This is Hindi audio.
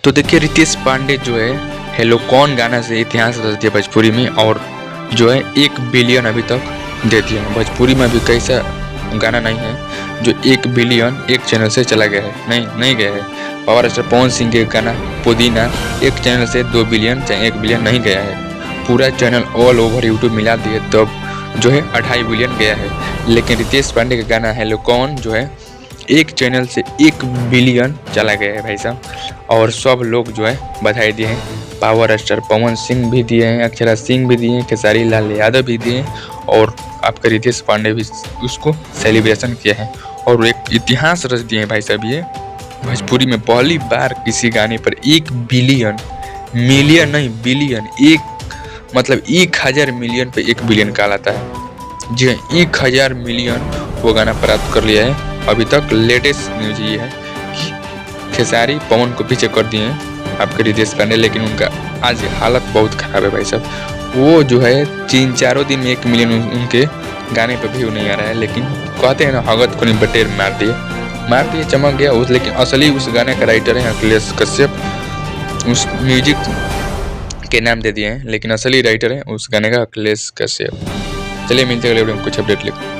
तो देखिए रितेश पांडे जो है हेलो कौन गाना से इतिहास रच दिया भोजपुरी में और जो है 1 बिलियन अभी तक दे दिया है। भोजपुरी में अभी कैसा गाना नहीं है जो 1 बिलियन एक चैनल से चला गया है, नहीं गया है। पावर स्टार पवन सिंह के गाना पुदीना एक चैनल से 2 बिलियन चाहे 1 बिलियन नहीं गया है। पूरा चैनल ऑल ओवर यूट्यूब मिला दिए तब जो है 2.5 बिलियन गया है। लेकिन रितेश पांडे का गाना हेलो कौन जो है एक चैनल से 1 बिलियन चला गया है भाई साहब। और सब लोग जो है बधाई दिए हैं। पावर स्टार पवन सिंह भी दिए हैं, अक्षरा सिंह भी दिए हैं, खेसारी लाल यादव भी दिए हैं और आपका रितेश पांडे भी उसको सेलिब्रेशन किया है और एक इतिहास रच दिए हैं भाई साहब। ये भोजपुरी में पहली बार किसी गाने पर 1 बिलियन, मिलियन नहीं बिलियन, एक मतलब 1000 मिलियन पे 1 बिलियन कहा जाता है। जी हाँ, 1000 मिलियन वो गाना प्राप्त कर लिया है। अभी तक लेटेस्ट न्यूज ये है कि खेसारी पवन को पीछे कर दिए हैं आपके रितेश पांडे, लेकिन उनका आज हालत बहुत खराब है भाई साहब। वो जो है 3-4 दिन में 1 मिलियन उनके गाने पे व्यू नहीं आ रहा है। लेकिन कहते हैं ना हगत को नहीं बटेर मार दिए चमक गया उस। लेकिन असली उस गाने का राइटर है अखिलेश कश्यप, उस म्यूजिक के नाम दे दिए हैं, लेकिन असली राइटर है उस गाने का अखिलेश कश्यप। चलिए मिलते हैं अगले वीडियो में कुछ अपडेट लेकर।